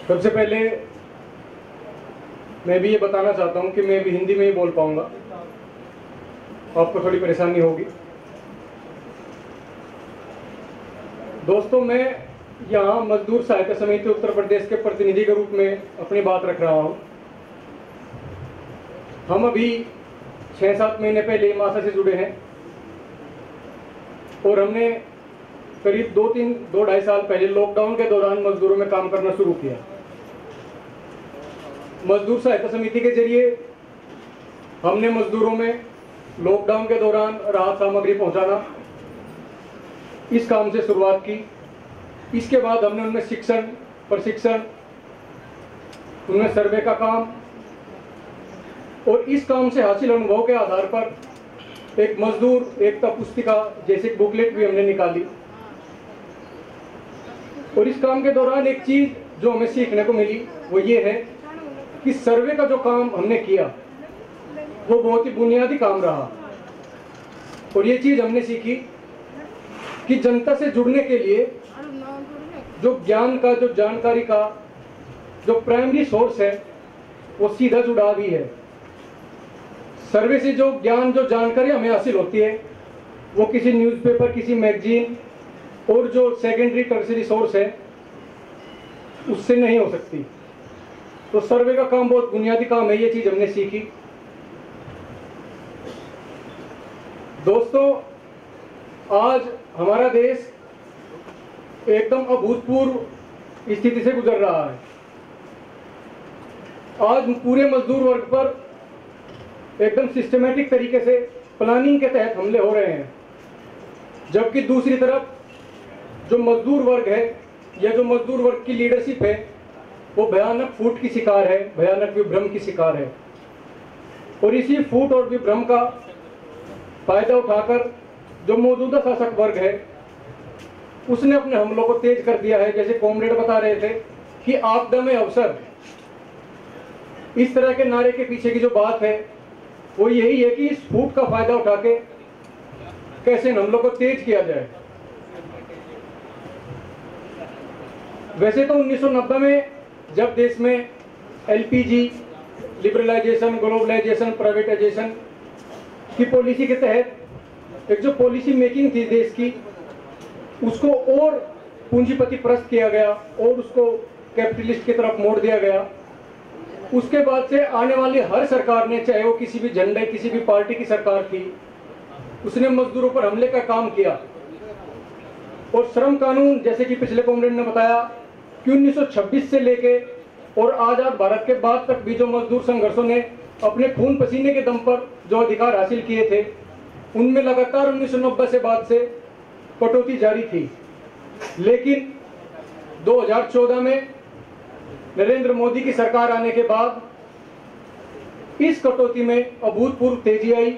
सबसे पहले मैं भी ये बताना चाहता हूँ कि मैं भी हिंदी में ही बोल पाऊँगा, आपको थोड़ी परेशानी होगी। दोस्तों, मैं यहाँ मजदूर सहायता समिति उत्तर प्रदेश के प्रतिनिधि के रूप में अपनी बात रख रहा हूँ। हम अभी 6-7 महीने पहले मासा से जुड़े हैं और हमने करीब 2-2.5 साल पहले लॉकडाउन के दौरान मजदूरों में काम करना शुरू किया। मजदूर सहायता समिति के जरिए हमने मजदूरों में लॉकडाउन के दौरान राहत सामग्री पहुंचाना, इस काम से शुरुआत की। इसके बाद हमने उनमें शिक्षण, प्रशिक्षण, उनमें सर्वे का काम और इस काम से हासिल अनुभव के आधार पर एक मजदूर एकता पुस्तिका जैसे बुकलेट भी हमने निकाली। और इस काम के दौरान एक चीज जो हमें सीखने को मिली वो ये है कि सर्वे का जो काम हमने किया वो बहुत ही बुनियादी काम रहा। और ये चीज हमने सीखी कि जनता से जुड़ने के लिए जो ज्ञान का, जो जानकारी का जो प्राइमरी सोर्स है वो सीधा जुड़ाव ही है। सर्वे से जो ज्ञान, जो जानकारी हमें हासिल होती है वो किसी न्यूज़पेपर, किसी मैगजीन और जो सेकेंडरी टर्सरी सोर्स है उससे नहीं हो सकती। तो सर्वे का काम बहुत बुनियादी काम है, ये चीज हमने सीखी। दोस्तों, आज हमारा देश एकदम अभूतपूर्व स्थिति से गुजर रहा है। आज पूरे मजदूर वर्ग पर एकदम सिस्टमेटिक तरीके से प्लानिंग के तहत हमले हो रहे हैं, जबकि दूसरी तरफ जो मजदूर वर्ग है या जो मजदूर वर्ग की लीडरशिप है वो भयानक फूट की शिकार है, भयानक विभ्रम की शिकार है। और इसी फूट और विभ्रम का फायदा उठाकर जो मौजूदा शासक वर्ग है उसने अपने हमलों को तेज कर दिया है। जैसे कॉमरेड बता रहे थे कि आपदा में अवसर, इस तरह के नारे के पीछे की जो बात है वो यही है कि इस फूट का फायदा उठा के कैसे इन हमलों को तेज किया जाए। वैसे तो 1990 में जब देश में एलपीजी, लिबरलाइजेशन, ग्लोबलाइजेशन, प्राइवेटाइजेशन की पॉलिसी के तहत एक जो पॉलिसी मेकिंग थी देश की, उसको और पूंजीपति प्रस्त किया गया और उसको कैपिटलिस्ट की तरफ मोड़ दिया गया। उसके बाद से आने वाली हर सरकार ने, चाहे वो किसी भी झंडे, किसी भी पार्टी की सरकार थी, उसने मजदूरों पर हमले का काम किया। और श्रम कानून, जैसे कि पिछले कॉमरेड ने बताया कि 1926 से लेके और आजाद भारत के बाद तक भी जो मजदूर संघर्षों ने अपने खून पसीने के दम पर जो अधिकार हासिल किए थे, उनमें लगातार 1990 से बाद से कटौती जारी थी। लेकिन 2014 में नरेंद्र मोदी की सरकार आने के बाद इस कटौती में अभूतपूर्व तेजी आई।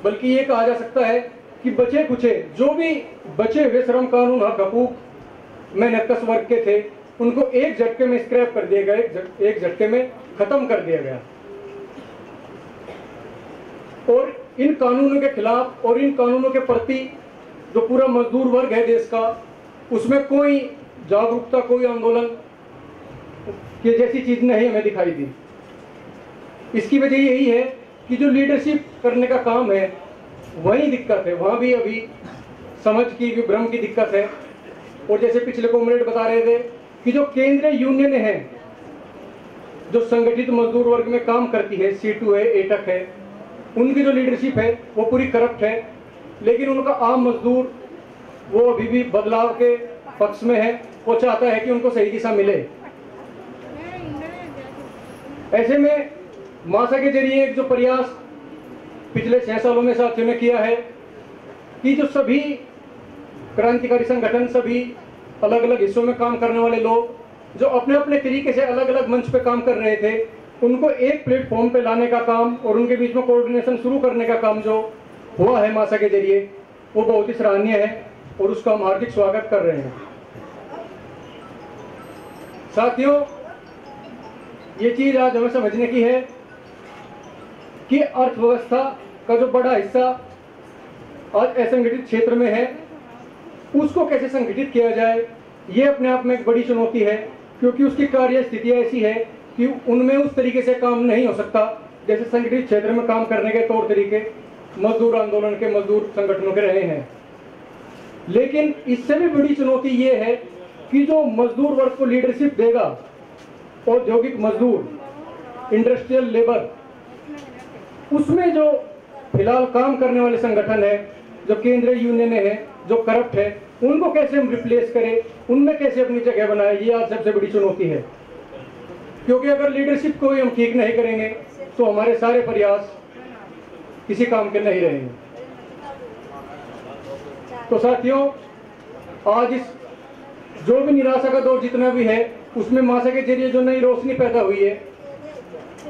बल्कि ये कहा जा सकता है कि बचे कुचे जो भी बचे हुए श्रम कानून, हक हकूक मेहनतकश वर्ग के थे, उनको एक झटके में स्क्रैप कर दिया गया, एक झटके में खत्म कर दिया गया। और इन कानूनों के खिलाफ और इन कानूनों के प्रति जो पूरा मजदूर वर्ग है देश का, उसमें कोई जागरूकता, कोई आंदोलन की जैसी चीज नहीं हमें दिखाई दी। इसकी वजह यही है कि जो लीडरशिप करने का काम है वही दिक्कत है, वहां भी अभी समझ की, विभ्रम की दिक्कत है। और जैसे पिछले कॉमरेड बता रहे थे कि जो केंद्रीय यूनियन है, जो संगठित मजदूर वर्ग में काम करती है, C2 है, एटक है, उनकी जो लीडरशिप है वो पूरी करप्ट है। लेकिन उनका आम मजदूर वो अभी भी बदलाव के पक्ष में है, वो चाहता है कि उनको सही दिशा मिले। ऐसे में मासा के जरिए एक जो प्रयास पिछले 6 सालों में साथियों ने किया है कि जो सभी क्रांतिकारी संगठन, सभी अलग अलग हिस्सों में काम करने वाले लोग जो अपने अपने तरीके से अलग अलग मंच पे काम कर रहे थे, उनको एक प्लेटफॉर्म पे लाने का काम और उनके बीच में कोऑर्डिनेशन शुरू करने का काम जो हुआ है मासा के जरिए, वो बहुत ही सराहनीय है और उसका हम हार्दिक स्वागत कर रहे हैं। साथियों, ये चीज आज हमें समझने की है कि अर्थव्यवस्था का जो बड़ा हिस्सा आज असंगठित क्षेत्र में है, उसको कैसे संगठित किया जाए, ये अपने आप में एक बड़ी चुनौती है। क्योंकि उसकी कार्य स्थितियाँ ऐसी है कि उनमें उस तरीके से काम नहीं हो सकता जैसे संगठित क्षेत्र में काम करने के तौर तरीके मजदूर आंदोलन के मजदूर संगठनों के रहे हैं। लेकिन इससे भी बड़ी चुनौती ये है कि जो मजदूर वर्ग को लीडरशिप देगा, औद्योगिक मजदूर, इंडस्ट्रियल लेबर, उसमें जो फिलहाल काम करने वाले संगठन है, जो केंद्रीय यूनियन है, जो करप्ट है, उनको कैसे हम रिप्लेस करें, उनमें कैसे अपनी जगह बनाए, ये आज सबसे बड़ी चुनौती है। क्योंकि अगर लीडरशिप को हम ठीक नहीं करेंगे तो हमारे सारे प्रयास किसी काम के नहीं रहेंगे। तो साथियों, आज इस जो भी निराशा का दौर जितना भी है, उसमें माशा के जरिए जो नई रोशनी पैदा हुई है,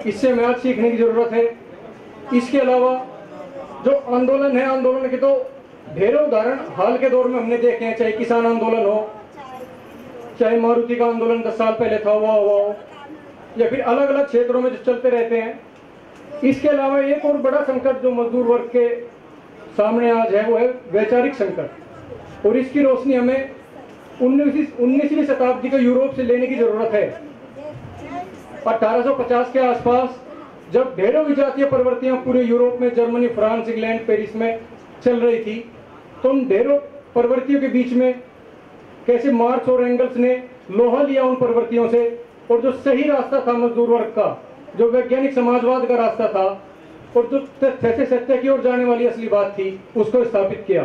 इससे हमें आज सीखने की जरूरत है। इसके अलावा जो आंदोलन है, आंदोलन के तो ढेरों उदाहरण हाल के दौर में हमने देखे हैं, चाहे किसान आंदोलन हो, चाहे मारुति का आंदोलन 10 साल पहले था हुआ हो, या फिर अलग अलग क्षेत्रों में जो चलते रहते हैं। इसके अलावा एक और बड़ा संकट जो मजदूर वर्ग के सामने आज है वो है वैचारिक संकट, और इसकी रोशनी हमें 19वीं शताब्दी के यूरोप से लेने की जरूरत है। 1850 के आसपास जब ढेरों विजातीय प्रवृत्तियां पूरे यूरोप में, जर्मनी, फ्रांस, इंग्लैंड, पेरिस में चल रही थी, तो उन ढेरों प्रवृत्तियों के बीच में कैसे मार्क्स और एंगल्स ने लोहा लिया उन प्रवृत्तियों से, और जो सही रास्ता था मजदूर वर्ग का, जो वैज्ञानिक समाजवाद का रास्ता था, और जो तथ्य से सत्य की ओर जाने वाली असली बात थी, उसको स्थापित किया।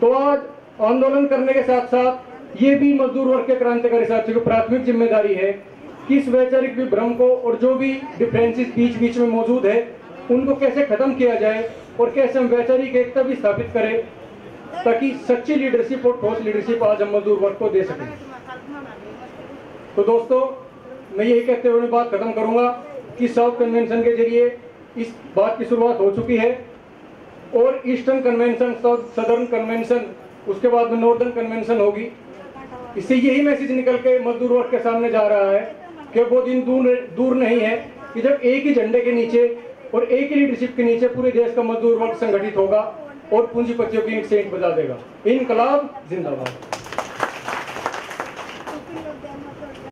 तो आज आंदोलन करने के साथ साथ ये भी मजदूर वर्ग के क्रांतिकारी साथियों की प्राथमिक जिम्मेदारी है कि इस वैचारिक विभ्रम को और जो भी डिफरेंसेस बीच बीच में मौजूद है उनको कैसे खत्म किया जाए, और कैसे हम वैचारिक एकता भी स्थापित करें, ताकि सच्ची लीडरशिप और ठोस लीडरशिप आज हम मजदूर वर्ग को दे सकें। तो दोस्तों, मैं यही कहते हुए बात खत्म करूंगा कि साउथ कन्वेंशन के जरिए इस बात की शुरुआत हो चुकी है, और ईस्टर्न कन्वेंशन, सदर्न कन्वेंशन, उसके बाद में नॉर्दर्न कन्वेंशन होगी। इससे यही मैसेज निकल के मजदूर वर्ग के सामने जा रहा है कि वो दिन दूर नहीं है कि जब एक ही झंडे के नीचे और एक ही लीडरशिप के नीचे पूरे देश का मजदूर वर्ग संगठित होगा और पूंजीपतियों की सेंट बजा देगा। इनकलाब जिंदाबाद।